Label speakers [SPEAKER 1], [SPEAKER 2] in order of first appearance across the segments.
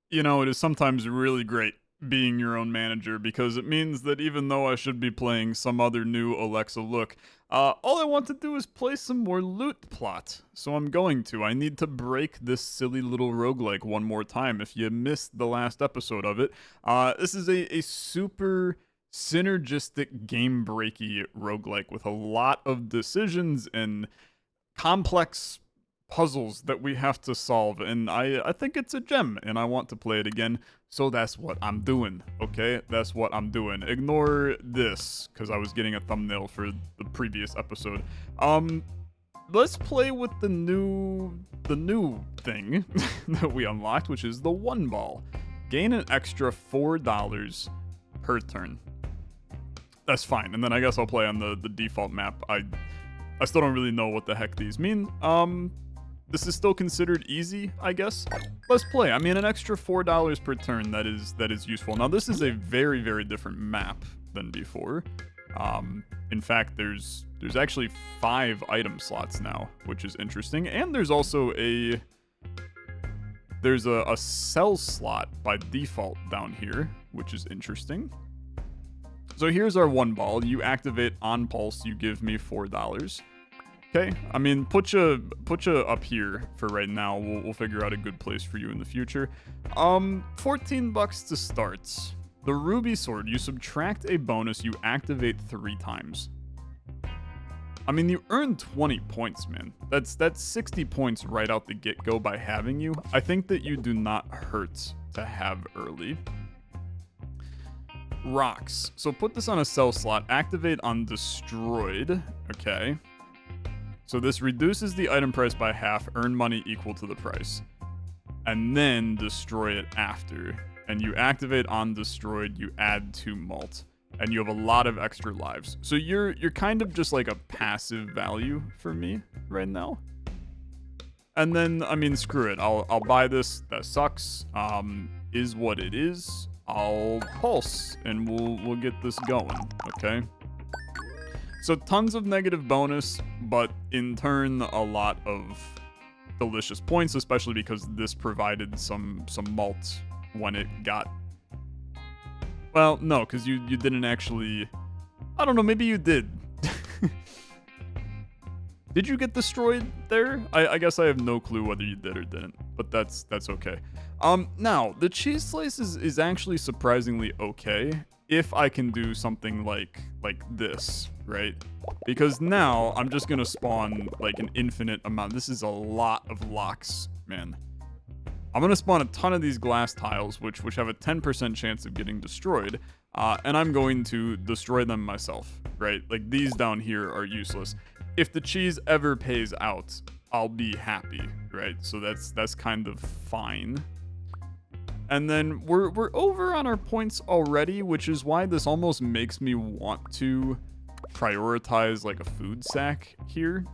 [SPEAKER 1] You know, it is sometimes really great being your own manager because it means that even though I should be playing some other new Alexa look, all I want to do is play some more loot plot. So I'm going to. I need to break this silly little roguelike one more time. If you missed the last episode of it, this is a super synergistic game breaky roguelike with a lot of decisions and complex puzzles that we have to solve, and I think it's a gem, and I want to play it again, so that's what I'm doing, okay? That's what I'm doing. Ignore this, because I was getting a thumbnail for the previous episode. Let's play with the new thing that we unlocked, which is the one ball. Gain an extra $4 per turn. That's fine, and then I guess I'll play on the default map. I still don't really know what the heck these mean. This is still considered easy, I guess. Let's play. I mean, an extra $4 per turn, that is useful. Now, this is a very, very different map than before. In fact, there's actually 5 item slots now, which is interesting. And there's also a sell slot by default down here, which is interesting. So here's our one ball. You activate on pulse, you give me $4. Okay, I mean, put you up here for right now. We'll figure out a good place for you in the future. 14 bucks to start. The ruby sword, you subtract a bonus, you activate 3 times. I mean, you earn 20 points, man. That's 60 points right out the get-go by having you. I think that you do not hurt to have early. Rocks. So put this on a sell slot, activate on destroyed. Okay. So this reduces the item price by half, earn money equal to the price. And then destroy it after. And you activate on destroyed, you add 2 malt. And you have a lot of extra lives. So you're kind of just like a passive value for me right now. And then, I mean, screw it. I'll buy this. That sucks. Is what it is. I'll pulse and we'll get this going, okay? So tons of negative bonus, but in turn a lot of delicious points, especially because this provided some malt when it got. Well, no, because you didn't actually. I don't know. Maybe you did. Did you get destroyed there? I guess I have no clue whether you did or didn't, but that's okay. Now the cheese slice is actually surprisingly okay if I can do something like this, right? Because now I'm just gonna spawn like an infinite amount. This is a lot of locks, man. I'm gonna spawn a ton of these glass tiles, which have a 10% chance of getting destroyed, and I'm going to destroy them myself, right? Like these down here are useless. If the cheese ever pays out, I'll be happy, right? So that's kind of fine. And then we're over on our points already, which is why this almost makes me want to prioritize like a food sack here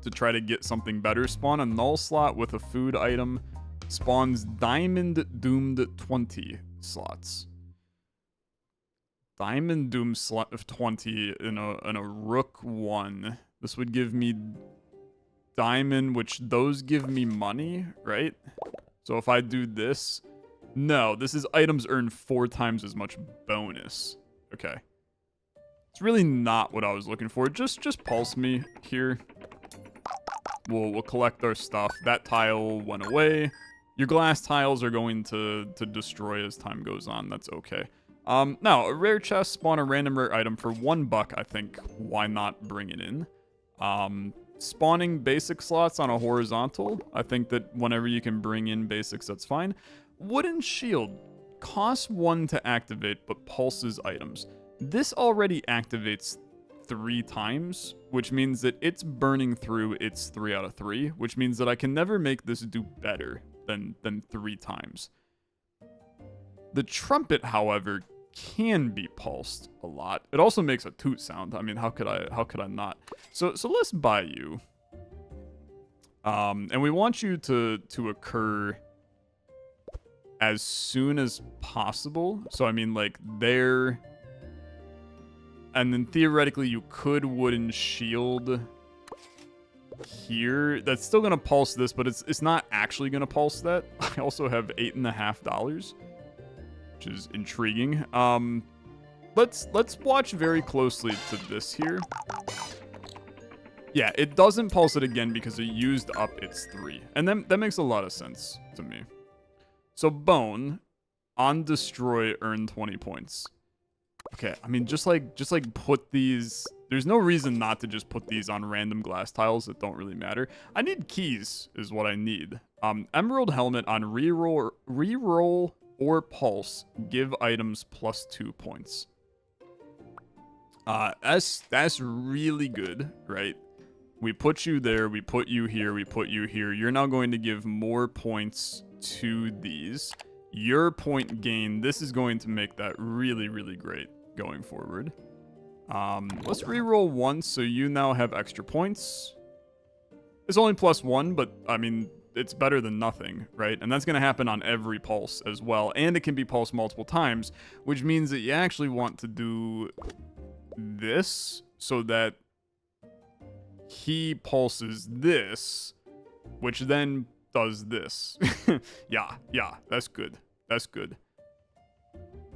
[SPEAKER 1] to try to get something better. Spawn a null slot with a food item. Spawns diamond doomed 20 slots. Diamond doom slot of 20 in a rook 1. This would give me diamond, which those give me money, right? So if I do this, no, this is items earn 4 times as much bonus. Okay. It's really not what I was looking for. Just pulse me here. We'll collect our stuff. That tile went away. Your glass tiles are going to destroy as time goes on. That's okay. Now, a rare chest, spawn a random rare item for $1, I think. Why not bring it in? Spawning basic slots on a horizontal. I think that whenever you can bring in basics, that's fine. Wooden shield. Costs 1 to activate, but pulses items. This already activates 3 times, which means that it's burning through its 3 out of 3, which means that I can never make this do better than 3 times. The trumpet, however, can be pulsed a lot. It also makes a toot sound. I mean, how could I not? So let's buy you. And we want you to occur as soon as possible. So I mean, like there, and then theoretically you could wooden shield here. That's still gonna pulse this, but it's not actually gonna pulse that. I also have $8.50, which is intriguing. Let's watch very closely to this here. Yeah, it doesn't pulse it again because it used up its 3. And then that makes a lot of sense to me. So bone on destroy, earn 20 points. Okay, I mean just like put these, there's no reason not to just put these on random glass tiles that don't really matter. I need keys is what I need. Emerald helmet on reroll or pulse, give items +2 points. That's really good, right? We put you there, we put you here, we put you here. You're now going to give more points to these. Your point gain, this is going to make that really, really great going forward. Let's reroll once, so you now have extra points. It's only +1, but I mean, it's better than nothing, right? And that's going to happen on every pulse as well. And it can be pulsed multiple times, which means that you actually want to do this so that he pulses this, which then does this. yeah, that's good. That's good.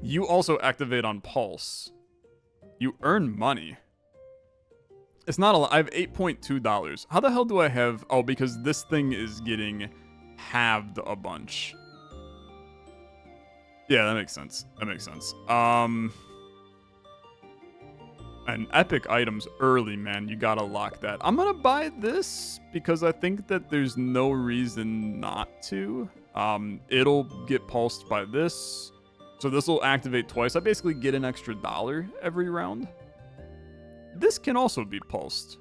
[SPEAKER 1] You also activate on pulse. You earn money. It's not a lot. I have $8.2. How the hell do I have... Oh, because this thing is getting halved a bunch. Yeah, that makes sense. That makes sense. And epic items early, man. You gotta lock that. I'm gonna buy this because I think that there's no reason not to. It'll get pulsed by this. So this will activate twice. I basically get an extra $1 every round. This can also be pulsed.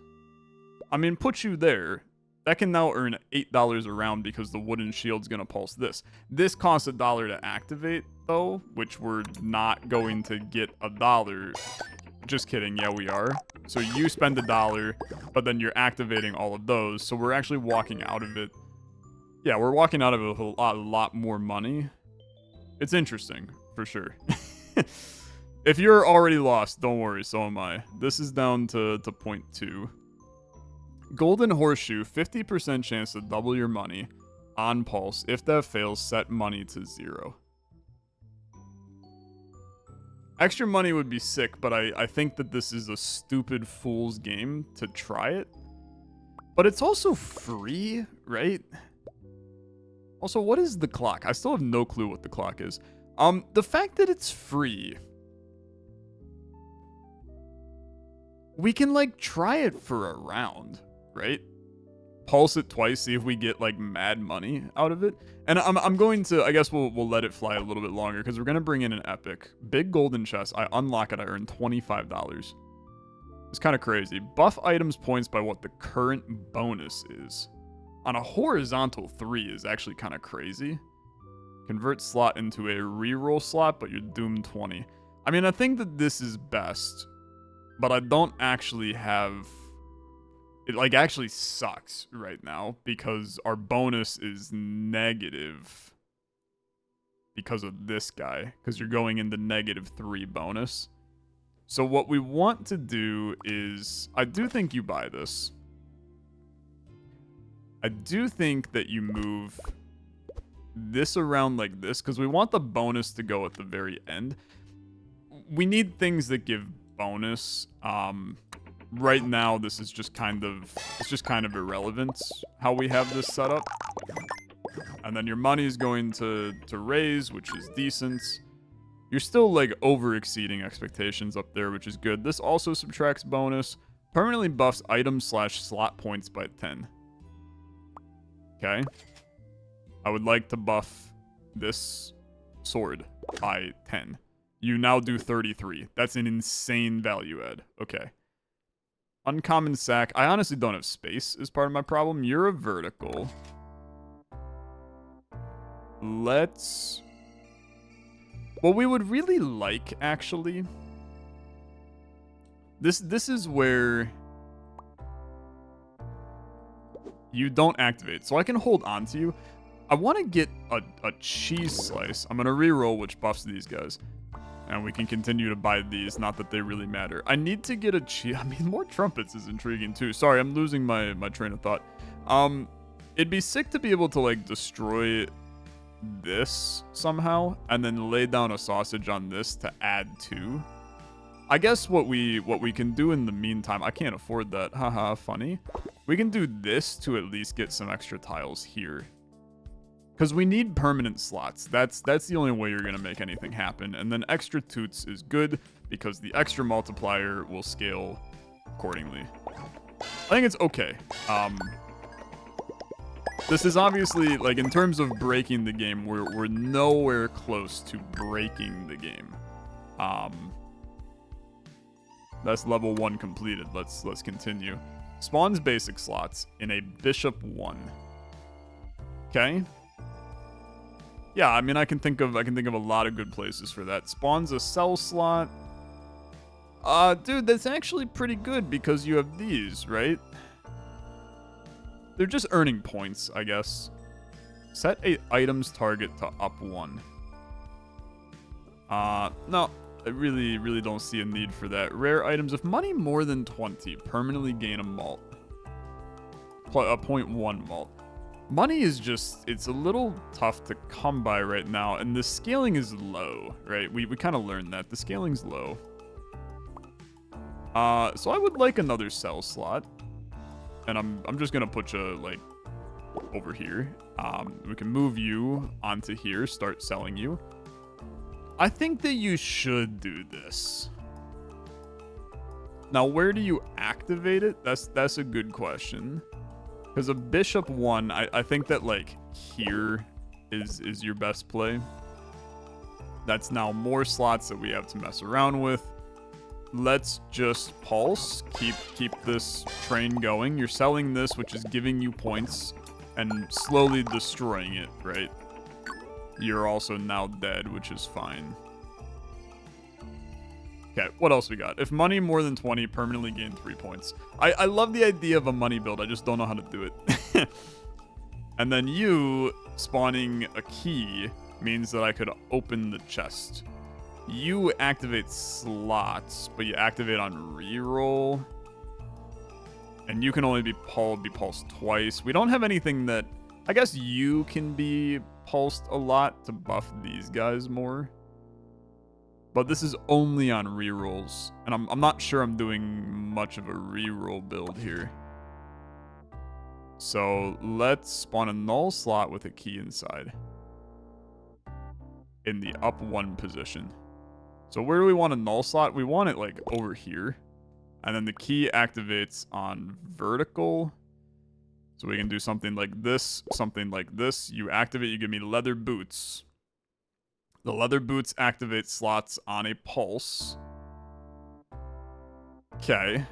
[SPEAKER 1] I mean, put you there. That can now earn $8 a round because the wooden shield's gonna pulse this. This costs $1 to activate, though, which we're not going to get $1. Just kidding, yeah, we are. So you spend $1, but then you're activating all of those. So we're actually walking out of it. Yeah, we're walking out of it with a lot more money. It's interesting, for sure. If you're already lost, don't worry, so am I. This is down to 0.2. Golden Horseshoe, 50% chance to double your money on pulse. If that fails, set money to 0. Extra money would be sick, but I think that this is a stupid fool's game to try it. But it's also free, right? Also, what is the clock? I still have no clue what the clock is. The fact that it's free... We can, like, try it for a round, right? Pulse it twice, see if we get, like, mad money out of it. And I'm going to, I guess we'll let it fly a little bit longer, because we're going to bring in an epic. Big golden chest. I unlock it, I earn $25. It's kind of crazy. Buff items points by what the current bonus is. On a horizontal 3 is actually kind of crazy. Convert slot into a reroll slot, but you're doomed 20. I mean, I think that this is best, but I don't actually have... It, like, actually sucks right now because our bonus is negative because of this guy, because you're going into -3 bonus. So what we want to do is... I do think you buy this. I do think that you move this around like this, because we want the bonus to go at the very end. We need things that give bonus. Right now, this is just kind of... It's just kind of irrelevant how we have this set up. And then your money is going to raise, which is decent. You're still, like, over-exceeding expectations up there, which is good. This also subtracts bonus. Permanently buffs item/slot points by 10. Okay. I would like to buff this sword by 10. You now do 33. That's an insane value add. Okay. Uncommon sack. I honestly don't have space is part of my problem. You're a vertical. Let's... What we would really like, actually... This is where... You don't activate, so I can hold on to you. I want to get a cheese slice. I'm going to reroll, which buffs these guys. And we can continue to buy these, not that they really matter. I need to get a I mean, more trumpets is intriguing too. Sorry, I'm losing my train of thought. It'd be sick to be able to like destroy this somehow and then lay down a sausage on this to add to. I guess what we can do in the meantime, I can't afford that. Haha, funny. We can do this to at least get some extra tiles here. Because we need permanent slots. That's the only way you're going to make anything happen. And then extra toots is good because the extra multiplier will scale accordingly. I think it's okay. This is obviously, like, in terms of breaking the game, we're nowhere close to breaking the game. That's level 1 completed. Let's continue. Spawns basic slots in a Bishop 1. Okay. Yeah, I mean, I can think of a lot of good places for that. Spawns a cell slot. Dude, that's actually pretty good because you have these, right? They're just earning points, I guess. Set a items target to up 1. No, I really don't see a need for that. Rare items. If money more than 20, permanently gain a malt. A 0.1 malt. Money is just, it's a little tough to come by right now, and the scaling is low, right? We kind of learned that. The scaling's low. So I would like another cell slot. And I'm just gonna put you, like, over here. We can move you onto here, start selling you. I think that you should do this. Now, where do you activate it? That's a good question. Because a Bishop 1, I think that, like, here is your best play. That's now more slots that we have to mess around with. Let's just pulse. Keep this train going. You're selling this, which is giving you points, and slowly destroying it, right? You're also now dead, which is fine. Okay, what else we got? If money more than 20, permanently gain 3 points. I love the idea of a money build. I just don't know how to do it. And then you spawning a key means that I could open the chest. You activate slots, but you activate on reroll. And you can only be pulsed twice. We don't have anything that... I guess you can be pulsed a lot to buff these guys more. But this is only on rerolls. And I'm not sure I'm doing much of a reroll build here. So let's spawn a null slot with a key inside. In the up 1 position. So where do we want a null slot? We want it, like, over here. And then the key activates on vertical. So we can do something like this, something like this. You activate, you give me leather boots. The leather boots activate slots on a pulse. Okay.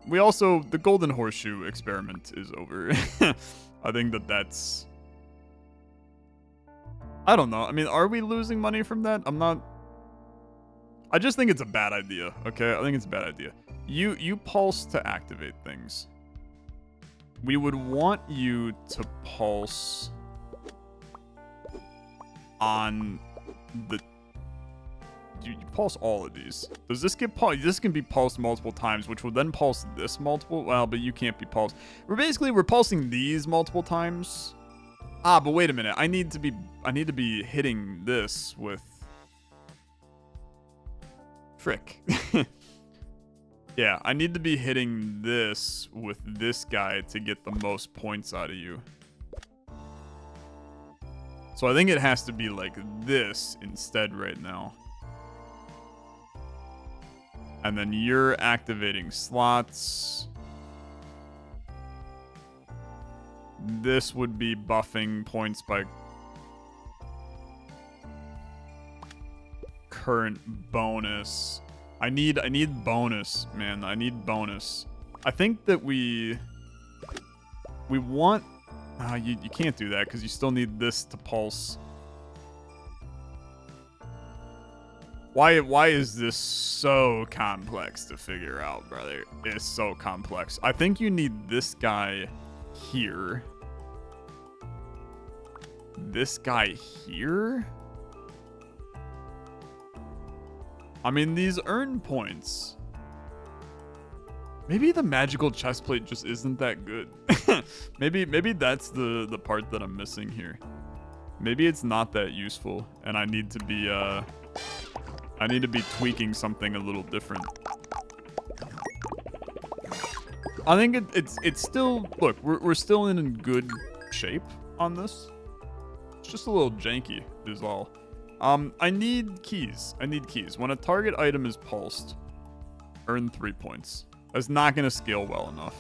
[SPEAKER 1] We also, the golden horseshoe experiment is over. I think that's... I don't know. I mean, are we losing money from that? I'm not... I just think it's a bad idea, okay? I think it's a bad idea. You pulse to activate things. We would want you to pulse on the... You pulse all of these. Does this get pulsed? This can be pulsed multiple times, which will then pulse this multiple... Well, but you can't be pulsed. We're pulsing these multiple times. Ah, but wait a minute. I need to be hitting this with... Frick. Yeah, I need to be hitting this with this guy to get the most points out of you. So I think it has to be like this instead right now. And then you're activating slots. This would be buffing points by current bonus. I need bonus, man. I need bonus. I think that we want... you can't do that because you still need this to pulse. Why is this so complex to figure out, brother? It's so complex. I think you need this guy here. This guy here? I mean, these earn points. Maybe the magical chestplate just isn't that good. maybe that's the part that I'm missing here. Maybe it's not that useful, and I need to be tweaking something a little different. I think it's still, look, we're still in good shape on this. It's just a little janky is all. I need keys. When a target item is pulsed, earn 3 points. That's not gonna scale well enough.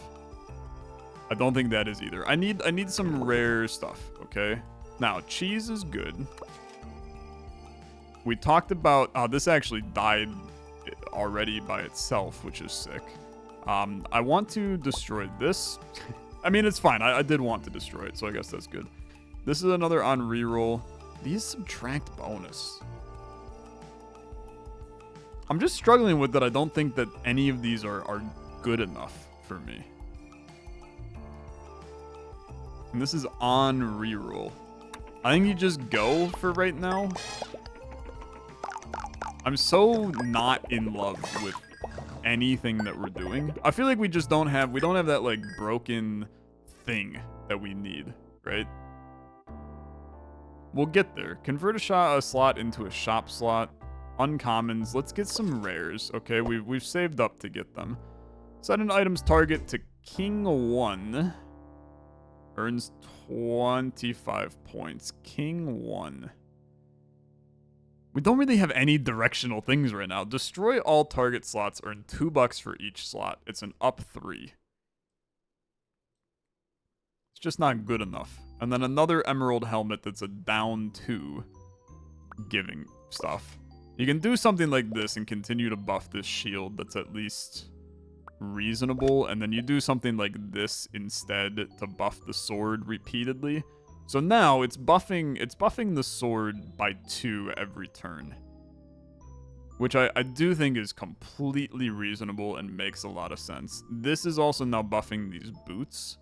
[SPEAKER 1] I don't think that is either. I need some rare stuff, okay? Now, cheese is good. We talked about, this actually died already by itself, which is sick. I want to destroy this. I mean, it's fine. I did want to destroy it, so I guess that's good. This is another on reroll. These subtract bonus. I'm just struggling with that. I don't think that any of these are good enough for me. And this is on reroll. I think you just go for right now. I'm so not in love with anything that we're doing. I feel like we just don't have that like broken thing that we need, right? We'll get there. Convert a slot into a shop slot. Uncommons. Let's get some rares. Okay, we've saved up to get them. Set an item's target to King 1. Earns 25 points. King 1. We don't really have any directional things right now. Destroy all target slots. Earn $2 for each slot. It's an up 3. It's just not good enough. And then another emerald helmet that's a down 2 giving stuff. You can do something like this and continue to buff this shield that's at least reasonable, and then you do something like this instead to buff the sword repeatedly. So now it's buffing the sword by 2 every turn, which I do think is completely reasonable and makes a lot of sense. This is also now buffing these boots,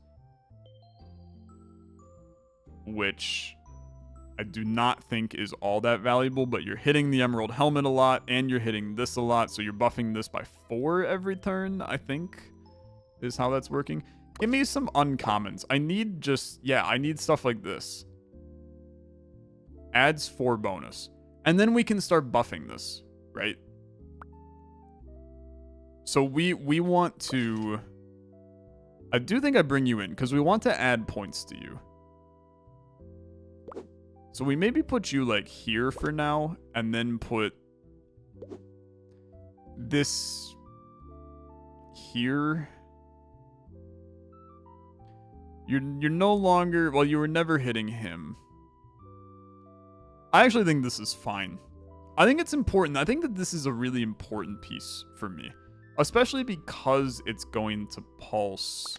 [SPEAKER 1] which I do not think is all that valuable, but you're hitting the emerald helmet a lot, and you're hitting this a lot, so you're buffing this by 4 every turn, I think, is how that's working. Give me some uncommons. I need stuff like this. Adds 4 bonus. And then we can start buffing this, right? So we want to... I do think I bring you in, because we want to add points to you. So we maybe put you, like, here for now, and then put this here. You're no longer... Well, you were never hitting him. I actually think this is fine. I think it's important. I think that this is a really important piece for me. Especially because it's going to pulse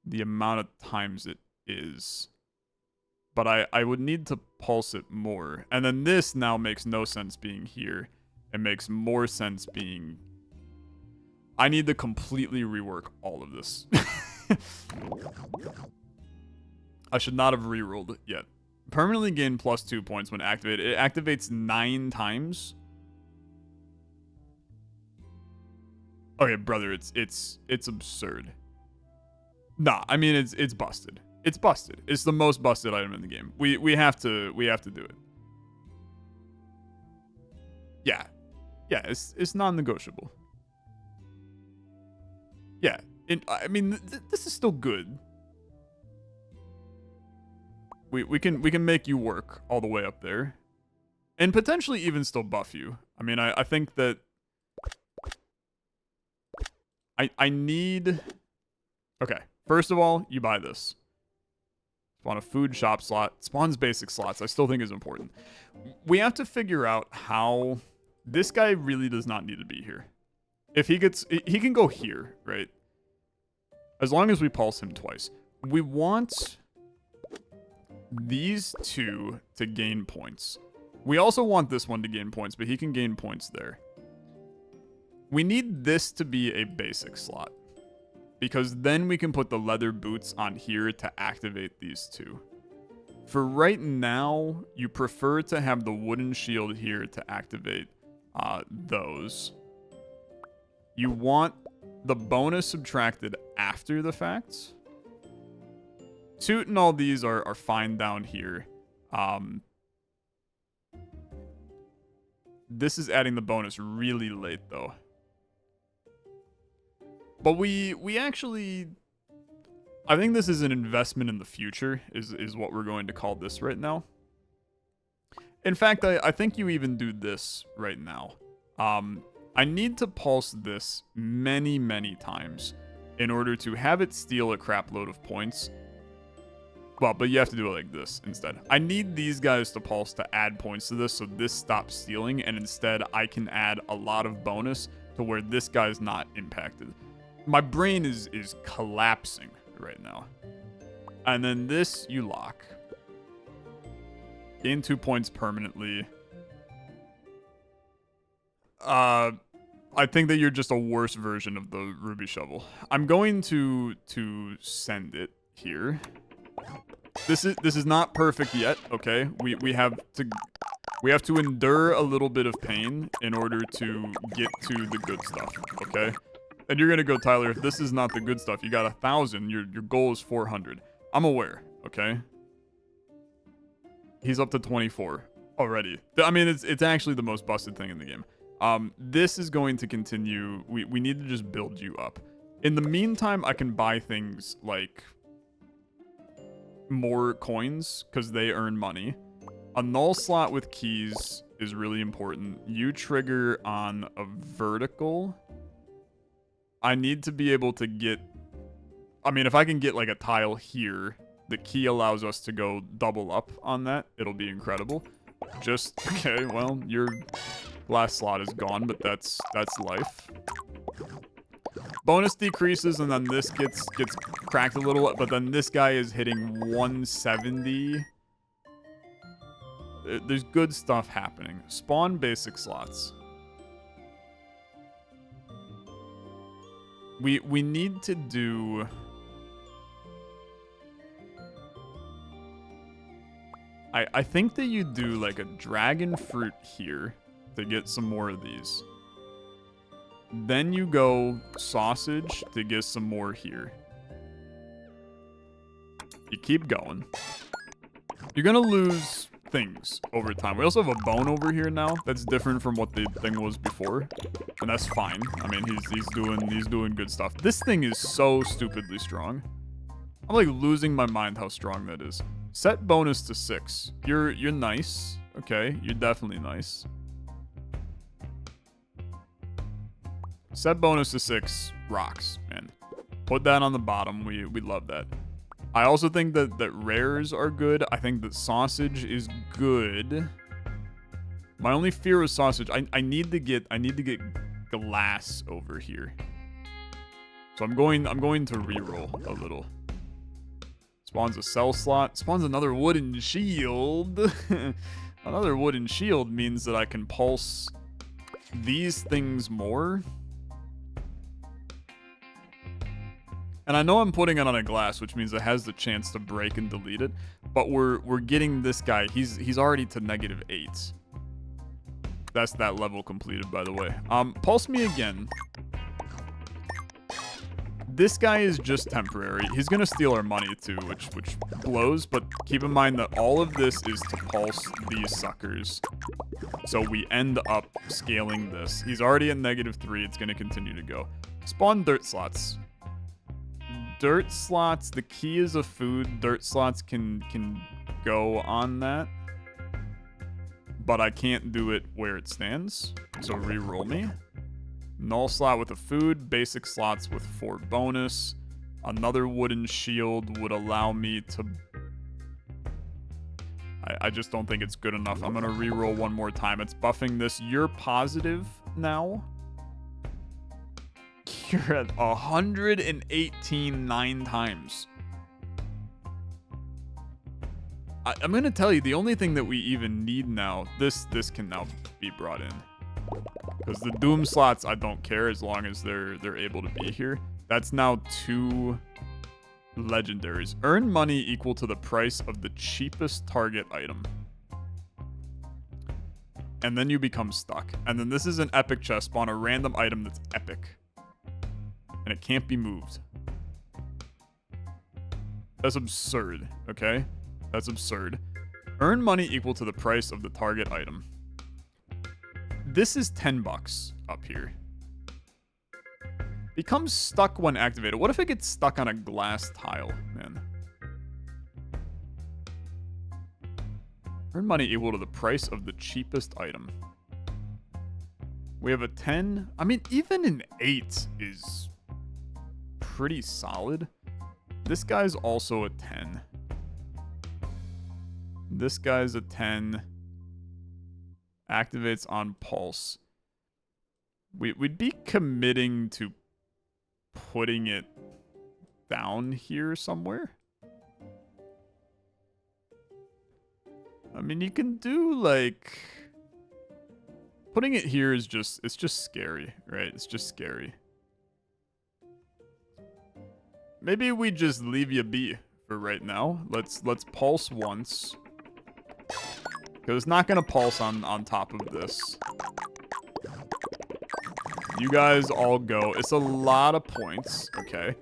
[SPEAKER 1] the amount of times it is. But I would need to pulse it more. And then this now makes no sense being here. It makes more sense being... I need to completely rework all of this. I should not have rerolled it yet. Permanently gain plus 2 points when activated. It activates 9 times. Okay, brother, it's absurd. Nah, I mean it's busted. It's busted. It's the most busted item in the game. We have to do it. Yeah. Yeah, it's non-negotiable. Yeah. I mean this is still good. We can make you work all the way up there. And potentially even still buff you. I mean I think that I need... Okay, first of all, you buy this. Spawn a food shop slot. Spawns basic slots. I still think is important. We have to figure out how... This guy really does not need to be here. If he gets... He can go here, right? As long as we pulse him twice. We want these 2 to gain points. We also want this one to gain points, but he can gain points there. We need this to be a basic slot, because then we can put the leather boots on here to activate these 2. For right now, you prefer to have the wooden shield here to activate those. You want the bonus subtracted after the fact. Toot and all these are fine down here. This is adding the bonus really late, though. But we actually... I think this is an investment in the future, is what we're going to call this right now. In fact, I think you even do this right now. I need to pulse this many, many times in order to have it steal a crap load of points. Well, but you have to do it like this instead. I need these guys to pulse to add points to this, so this stops stealing, and instead I can add a lot of bonus to where this guy's not impacted. My brain is collapsing right now. And then this, you lock. Gain 2 points permanently. I think that you're just a worse version of the Ruby Shovel. I'm going to send it here. This is not perfect yet, okay? We have to endure a little bit of pain in order to get to the good stuff, okay? And you're gonna go, Tyler, if this is not the good stuff, you got 1,000, your goal is 400. I'm aware, okay? He's up to 24 already. I mean, it's actually the most busted thing in the game. This is going to continue. We need to just build you up. In the meantime, I can buy things like more coins, because they earn money. A null slot with keys is really important. You trigger on a vertical. I need to be able to get... I mean, if I can get like a tile here, the key allows us to go double up on that. It'll be incredible. Just... Okay, well, your last slot is gone, but that's life. Bonus decreases, and then this gets cracked a little, but then this guy is hitting 170. There's good stuff happening. Spawn basic slots. We need to do... I think that you do like a dragon fruit here to get some more of these. Then you go sausage to get some more here. You keep going. You're gonna lose things over time. We also have a bone over here now that's different from what the thing was before, and that's fine. I mean, he's doing good stuff. This thing is so stupidly strong. I'm like losing my mind how strong that is. Set bonus to 6. You're nice. Okay, you're definitely nice. Set bonus to 6 rocks, man. Put that on the bottom. We love that. I also think that rares are good. I think that sausage is good. My only fear with sausage, I need to get glass over here. So I'm going to reroll a little. Spawns a cell slot. Spawns another wooden shield. Another wooden shield means that I can pulse these things more. And I know I'm putting it on a glass, which means it has the chance to break and delete it. But we're getting this guy. He's already to -8. That's that level completed, by the way. Pulse me again. This guy is just temporary. He's gonna steal our money too, which blows. But keep in mind that all of this is to pulse these suckers. So we end up scaling this. He's already at -3. It's gonna continue to go. Spawn dirt slots. Dirt slots, the key is a food. Dirt slots can go on that. But I can't do it where it stands. So re-roll me. Null slot with a food. Basic slots with 4 bonus. Another wooden shield would allow me to... I just don't think it's good enough. I'm going to re-roll one more time. It's buffing this. You're positive now. You're at 118 9 times. I'm gonna tell you, the only thing that we even need now, this can now be brought in. Because the Doom slots, I don't care as long as they're able to be here. That's now 2 legendaries. Earn money equal to the price of the cheapest target item. And then you become stuck. And then this is an epic chest. Spawn a random item that's epic. And it can't be moved. That's absurd, okay? That's absurd. Earn money equal to the price of the target item. This is 10 bucks up here. Becomes stuck when activated. What if it gets stuck on a glass tile, man? Earn money equal to the price of the cheapest item. We have a 10. I mean, even an 8 is pretty solid. This guy's also a 10. This guy's a 10. Activates on pulse. We'd be committing to putting it down here somewhere. I mean, you can do like... Putting it here is just... It's just scary, right? It's just scary. Maybe we just leave you be for right now. Let's pulse once. Because it's not going to pulse on top of this. You guys all go. It's a lot of points, okay?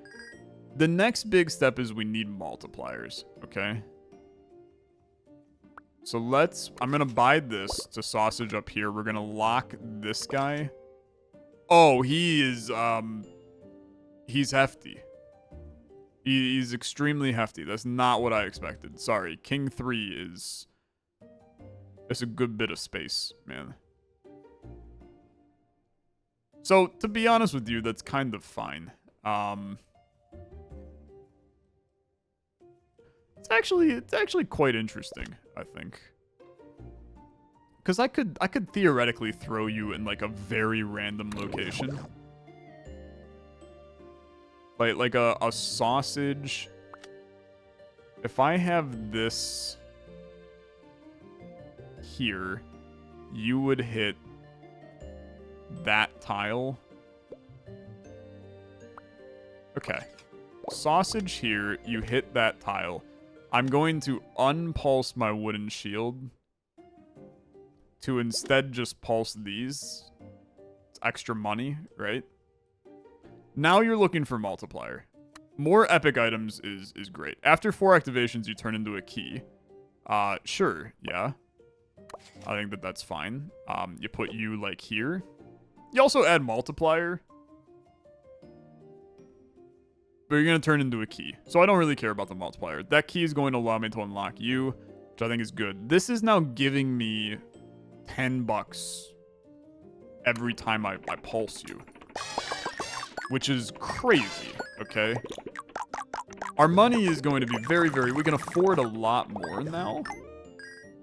[SPEAKER 1] The next big step is we need multipliers, okay? So I'm going to buy this to sausage up here. We're going to lock this guy. Oh, he is, he's hefty. He's extremely hefty. That's not what I expected. Sorry. King 3 is... It's a good bit of space, man. So, to be honest with you, that's kind of fine. It's actually quite interesting, I think. Because I could theoretically throw you in like a very random location. Like a sausage. If I have this here, you would hit that tile. Okay. Sausage here, you hit that tile. I'm going to unpulse my wooden shield to instead just pulse these. It's extra money, right? Now you're looking for multiplier. More epic items is great. After 4 activations, you turn into a key. Sure, yeah. I think that's fine. You put you like here. You also add multiplier. But you're going to turn into a key. So I don't really care about the multiplier. That key is going to allow me to unlock you, which I think is good. This is now giving me 10 bucks every time I pulse you. Which is crazy, okay? Our money is going to be very, very... We can afford a lot more now.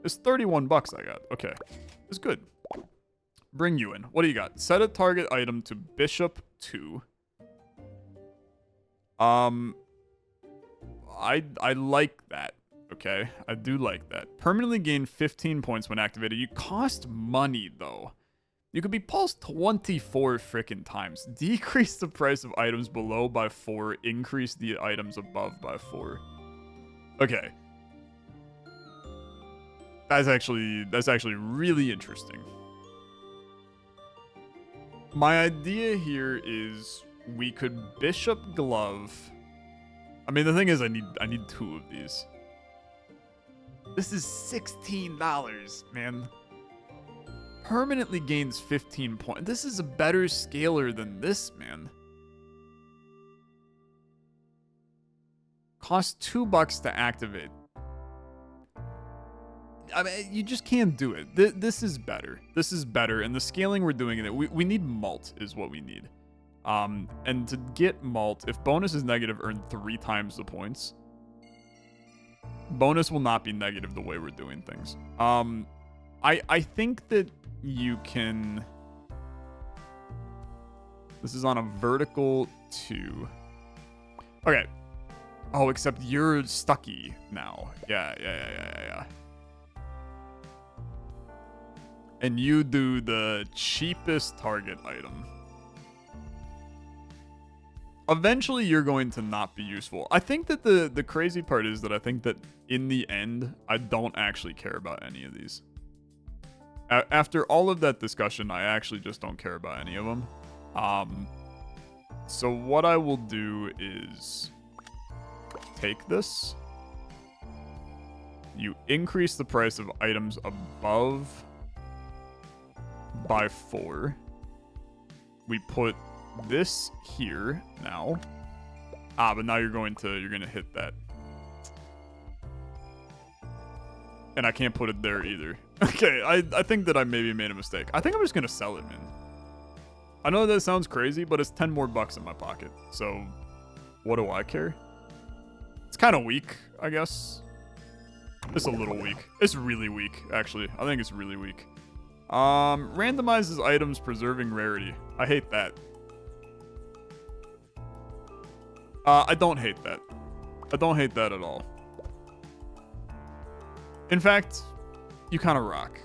[SPEAKER 1] It's 31 bucks I got. Okay. It's good. Bring you in. What do you got? Set a target item to Bishop 2. I like that. Okay. I do like that. Permanently gain 15 points when activated. You cost money, though. You could be pulsed 24 frickin' times. Decrease the price of items below by 4. Increase the items above by 4. Okay. That's actually really interesting. My idea here is we could Bishop Glove. I mean, the thing is I need 2 of these. This is $16, man. Permanently gains 15 points. This is a better scaler than this, man. Costs 2 bucks to activate. I mean, you just can't do it. This is better. This is better. And the scaling we're doing in it, we need malt is what we need. And to get malt, if bonus is negative, earn 3 times the points. Bonus will not be negative the way we're doing things. I think that you can... This is on a vertical 2. Okay. Oh, except you're stucky now. Yeah. And you do the cheapest target item. eventually you're going to not be useful. I think that the crazy part is that I think that in the end, I don't actually care about any of these. After all of that discussion, I actually just don't care about any of them. So what I will do is take this. You increase the price of items above by 4. We put this here now. But now you're gonna hit that. And I can't put it there either. Okay, I think that I maybe made a mistake. I think I'm just gonna sell it, man. I know that sounds crazy, but it's 10 more bucks in my pocket. So what do I care? It's kind of weak, I guess. It's a little weak. It's really weak, actually. I think it's really weak. Randomizes items, preserving rarity. I hate that. I don't hate that. I don't hate that at all. In fact, you kind of rock.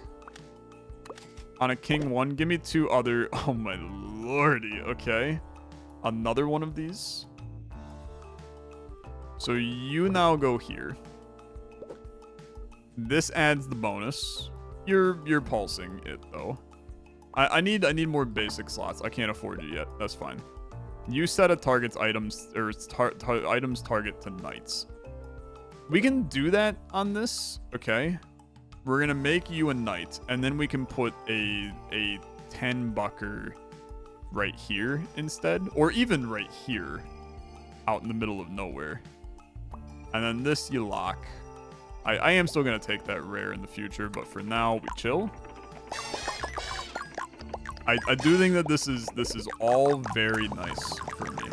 [SPEAKER 1] On a king 1, give me 2 other... Oh my lordy, okay. Another one of these. So you now go here. This adds the bonus. You're pulsing it though. I need more basic slots. I can't afford you yet. That's fine. You set a target's items or items target to knights. We can do that on this. Okay. We're gonna make you a knight, and then we can put a 10 bucker right here instead, or even right here, out in the middle of nowhere. And then this you lock. I am still gonna take that rare in the future, but for now we chill. I do think that this is all very nice for me.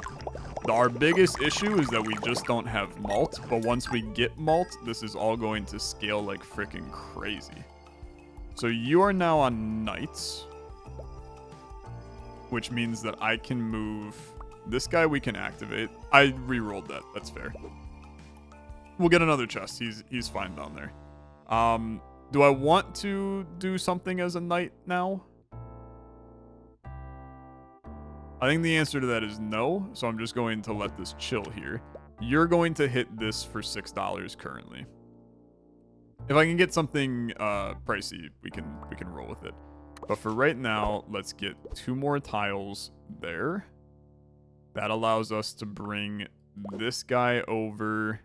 [SPEAKER 1] Our biggest issue is that we just don't have malt, but once we get malt, this is all going to scale like freaking crazy. So you are now on knights, which means that I can move this guy. We can activate. I re-rolled that. That's fair. We'll get another chest. He's fine down there. Do I want to do something as a knight now? I think the answer to that is no, so I'm just going to let this chill here. You're going to hit this for $6 currently. If I can get something pricey, we can roll with it. But for right now, let's get 2 more tiles there. That allows us to bring this guy over.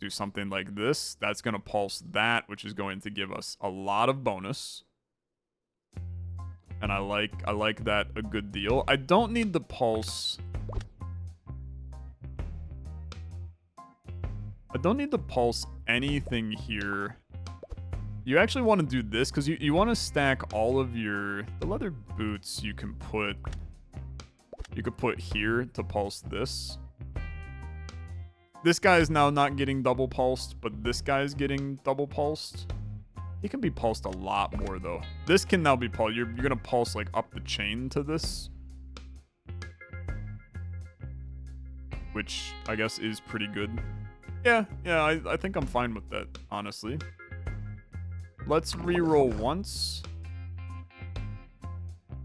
[SPEAKER 1] Do something like this. That's going to pulse that, which is going to give us a lot of bonus. And I like that a good deal. I don't need the pulse. I don't need to pulse anything here. You actually want to do this because you want to stack all of the leather boots you could put here to pulse this. This guy is now not getting double pulsed, but this guy is getting double pulsed. He can be pulsed a lot more, though. This can now be pulsed. You're going to pulse, like, up the chain to this. Which, I guess, is pretty good. Yeah, I think I'm fine with that, honestly. Let's re-roll once.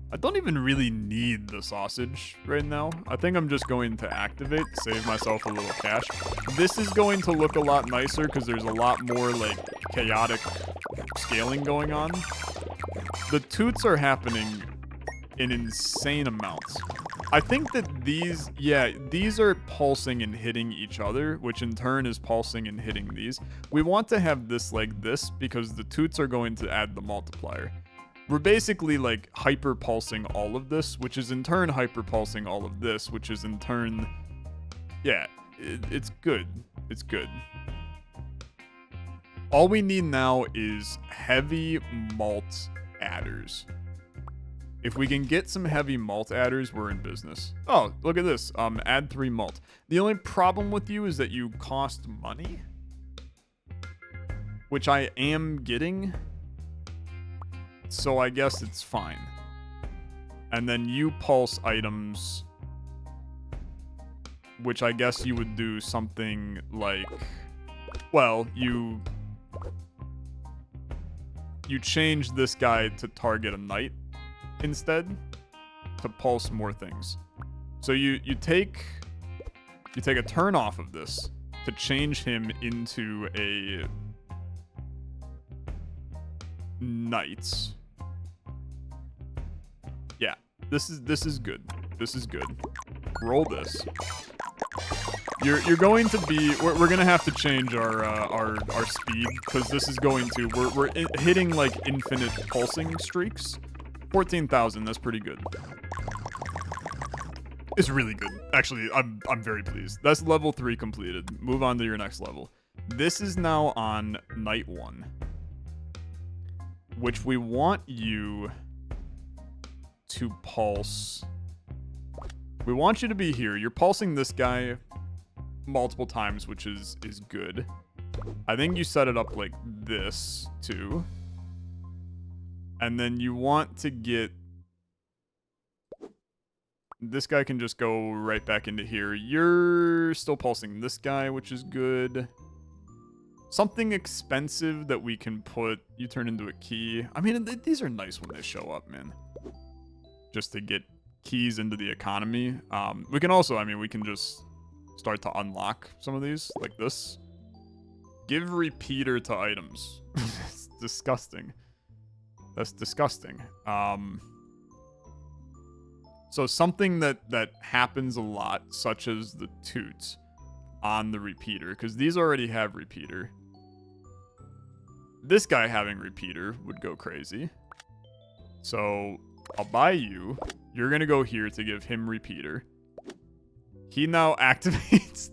[SPEAKER 1] I don't even really need the sausage right now. I think I'm just going to activate, save myself a little cash. This is going to look a lot nicer because there's a lot more, like, chaotic scaling going on. The toots are happening in insane amounts. I think that these are pulsing and hitting each other, which in turn is pulsing and hitting these. We want to have this like this because the toots are going to add the multiplier. We're basically like hyper pulsing all of this, which is in turn hyper pulsing all of this, which is in turn, yeah, it's good. It's good. All we need now is heavy malt adders. If we can get some heavy malt adders, we're in business. Oh, look at this. Add 3 malt. The only problem with you is that you cost money, which I am getting. So I guess it's fine. And then you pulse items, which I guess you would do something like, well, you change this guy to target a knight instead to pulse more things. So you take a turn off of this to change him into a knight. Yeah, this is good. This is good. Roll this. You're going to be. We're gonna have to change our speed because this is going to. We're hitting like infinite pulsing streaks. 14,000. That's pretty good. It's really good. Actually, I'm very pleased. That's level 3 completed. Move on to your next level. This is now on night 1, which we want you to pulse. We want you to be here. You're pulsing this guy multiple times, which is good. I think you set it up like this too. And then you want to get... This guy can just go right back into here. You're still pulsing this guy, which is good. Something expensive that we can put... You turn into a key. I mean, these are nice when they show up, man. Just to get keys into the economy. We can also, I mean, we can just start to unlock some of these, like this. Give repeater to items. It's disgusting. That's disgusting. So something that happens a lot, such as the toots on the repeater, because these already have repeater. This guy having repeater would go crazy. So I'll buy you. You're going to go here to give him repeater. He now activates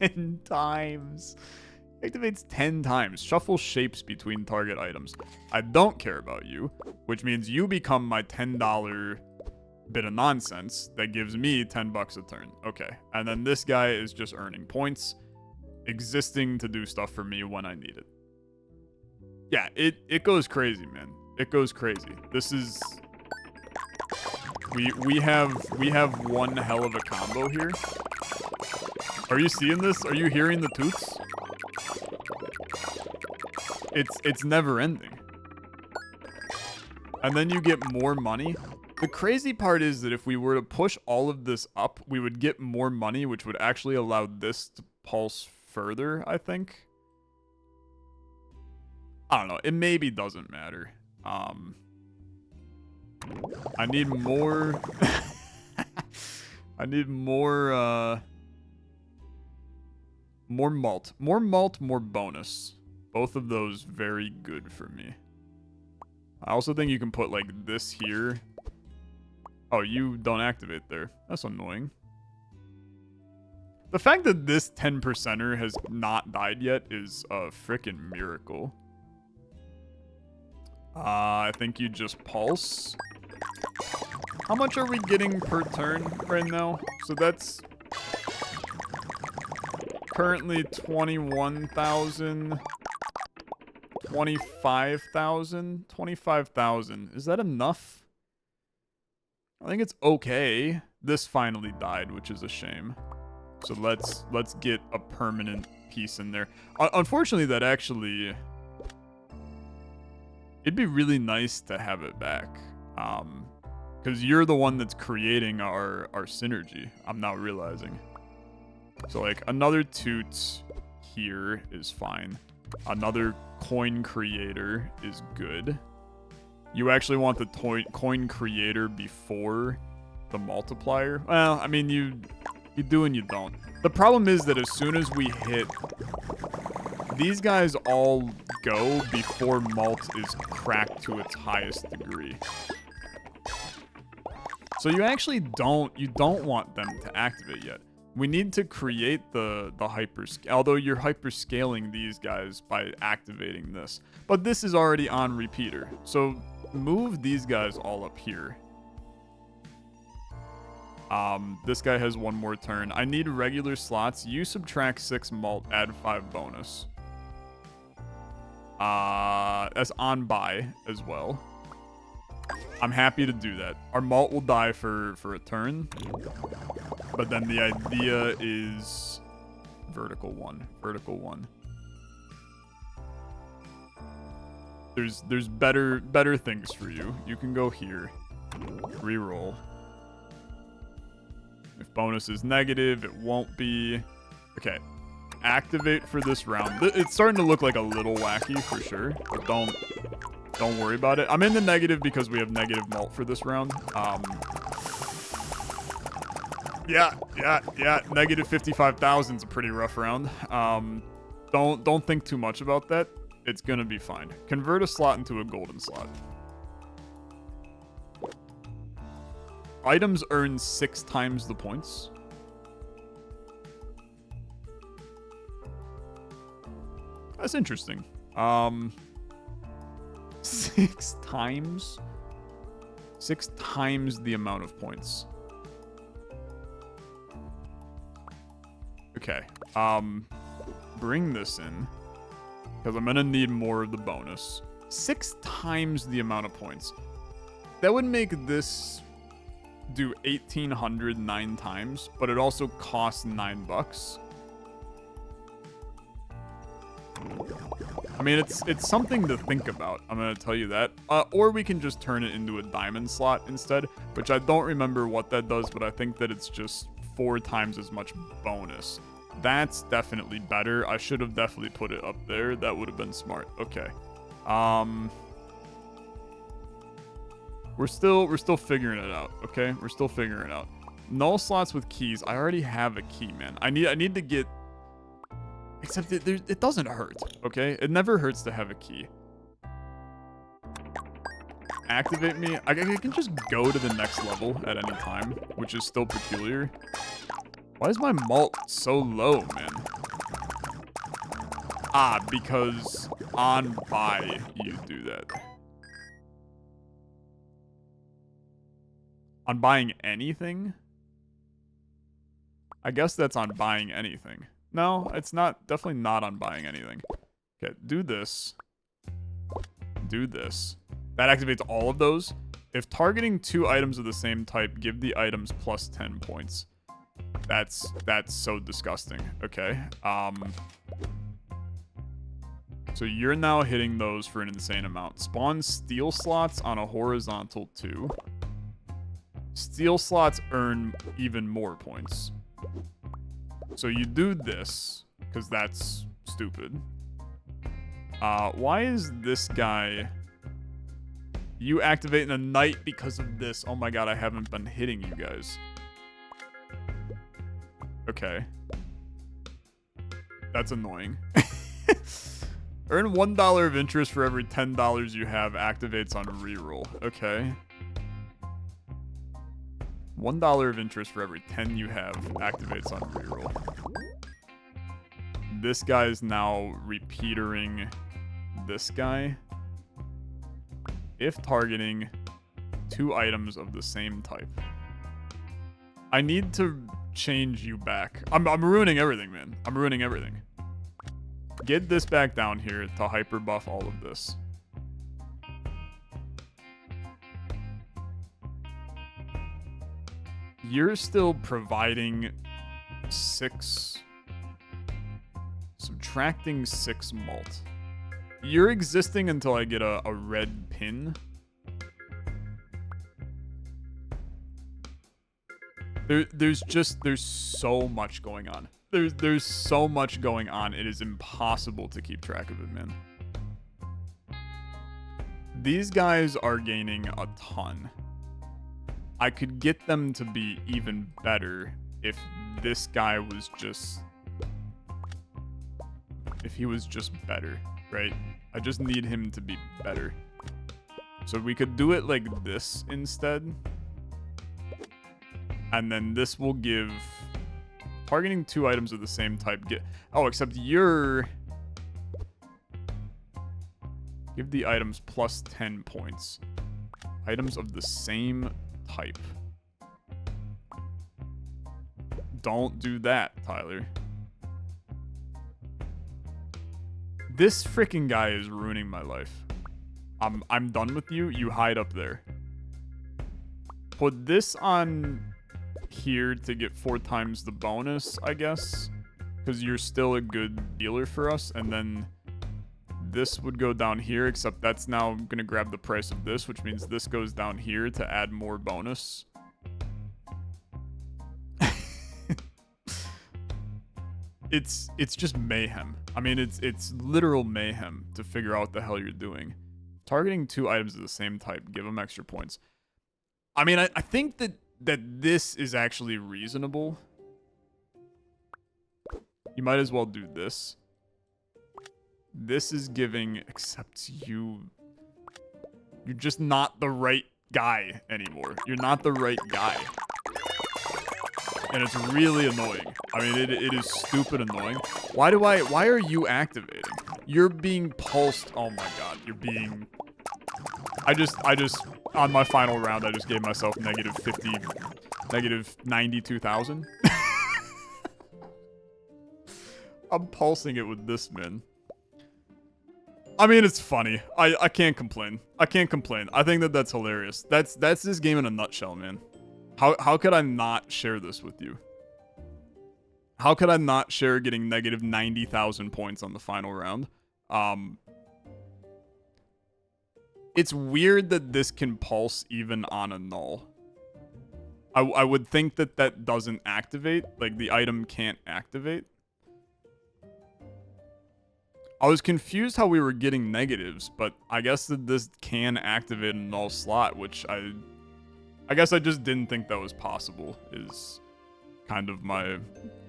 [SPEAKER 1] 10 times. Activates 10 times. Shuffle shapes between target items. I don't care about you, which means you become my $10 bit of nonsense that gives me 10 bucks a turn. Okay. And then this guy is just earning points, existing to do stuff for me when I need it. Yeah, it goes crazy, man. It goes crazy. This is... We have one hell of a combo here. Are you seeing this? Are you hearing the toots? It's never ending. And then you get more money. The crazy part is that if we were to push all of this up, we would get more money, which would actually allow this to pulse further, I think. I don't know. It maybe doesn't matter. I need more... I need more, more malt. More malt, more bonus. Both of those very good for me. I also think you can put, like, this here. Oh, you don't activate there. That's annoying. The fact that this 10%er has not died yet is a freaking miracle. I think you just pulse. How much are we getting per turn right now? So that's currently 21,000, 25,000, 25,000. Is that enough? I think it's okay. This finally died, which is a shame. So let's get a permanent piece in there. Unfortunately, that actually... It'd be really nice to have it back. Because you're the one that's creating our synergy. I'm now realizing. So, like, another toot here is fine. Another coin creator is good. You actually want the coin creator before the multiplier? Well, I mean, you do and you don't. The problem is that as soon as we hit... These guys all go before malt is cracked to its highest degree. So you actually don't want them to activate yet. We need to create the hyperscale, although you're hyperscaling these guys by activating this. But this is already on repeater. So move these guys all up here. This guy has one more turn. I need regular slots. You subtract 6 malt, add 5 bonus. That's on buy as well. I'm happy to do that. Our malt will die for a turn. But then the idea is vertical one. Vertical one. There's better things for you. You can go here. Reroll. If bonus is negative, it won't be. Okay. Activate for this round. It's starting to look like a little wacky for sure, but don't worry about it. I'm in the negative because we have negative malt for this round. Yeah. Negative 55,000 is a pretty rough round. Don't think too much about that. It's gonna be fine. Convert a slot into a golden slot. Items earn 6 times the points. That's interesting. 6 times? 6 times the amount of points. Okay. Bring this in. Because I'm going to need more of the bonus. 6 times the amount of points. That would make this do 1,800 9 times, but it also costs $9. I mean, it's something to think about. I'm going to tell you that. Or we can just turn it into a diamond slot instead, which I don't remember what that does, but I think that it's just 4 times as much bonus. That's definitely better. I should have definitely put it up there. That would have been smart. Okay. We're still figuring it out, okay? We're still figuring it out. Null slots with keys. I already have a key, man. I need to get... Except it doesn't hurt, okay? It never hurts to have a key. Activate me. I can just go to the next level at any time, which is still peculiar. Why is my malt so low, man? Because on buy, you do that. On buying anything? I guess that's on buying anything. No, it's not. Definitely not on buying anything. Okay, do this. Do this. That activates all of those. If targeting 2 items of the same type, give the items plus 10 points. That's so disgusting. Okay. So you're now hitting those for an insane amount. Spawn steel slots on a horizontal 2. Steel slots earn even more points. So you do this, because that's stupid. Why is this guy... You activate in a night because of this. Oh my god, I haven't been hitting you guys. Okay. That's annoying. Earn $1 of interest for every $10 you have. Activates on reroll. Okay. $1 of interest for every 10 you have. Activates on reroll. This guy is now repeatering this guy. If targeting 2 items of the same type. I need to change you back. I'm ruining everything, man. I'm ruining everything. Get this back down here to hyper buff all of this. You're still providing 6... Subtracting 6 malt. You're existing until I get a red pin. There's so much going on. There's so much going on. It is impossible to keep track of it, man. These guys are gaining a ton. I could get them to be even better if this guy was just... If he was just better, right? I just need him to be better. So we could do it like this instead. And then this will give... Targeting 2 items of the same type. Oh, except you're... Give the items plus 10 points. Items of the same type. Don't do that, Tyler. This freaking guy is ruining my life. I'm done with you. You hide up there. Put this on here to get 4 times the bonus, I guess. Because you're still a good dealer for us. And then this would go down here, except that's now going to grab the price of this, which means this goes down here to add more bonus. it's just mayhem. I mean, it's literal mayhem to figure out what the hell you're doing. Targeting 2 items of the same type, give them extra points. I mean, I think that this is actually reasonable. You might as well do this. This is giving, except you're just not the right guy anymore. You're not the right guy. And it's really annoying. I mean, it is stupid annoying. Why are you activating? You're being pulsed. Oh my god, you're being... I just, on my final round, I just gave myself negative 92,000. I'm pulsing it with this, man. I mean, it's funny. I can't complain. I can't complain. I think that that's hilarious. That's this game in a nutshell, man. How could I not share this with you? How could I not share getting negative 90,000 points on the final round? It's weird that this can pulse even on a null. I would think that doesn't activate. Like, the item can't activate. I was confused how we were getting negatives, but I guess that this can activate a null slot, which I guess I just didn't think that was possible, is kind of my...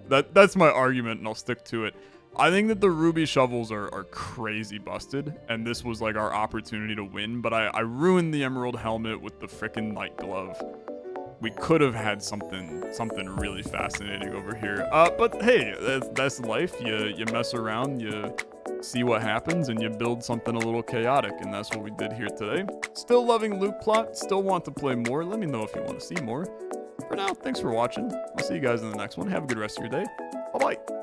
[SPEAKER 1] That's my argument, and I'll stick to it. I think that the ruby shovels are crazy busted, and this was like our opportunity to win, but I ruined the emerald helmet with the frickin' light glove. We could have had something really fascinating over here. But hey, that's life. You mess around, you see what happens, and you build something a little chaotic, and that's what we did here today. Still loving LOOTPLOT, still want to play more. Let me know if you want to see more. For now, thanks for watching. I'll see you guys in the next one. Have a good rest of your day. Bye-bye.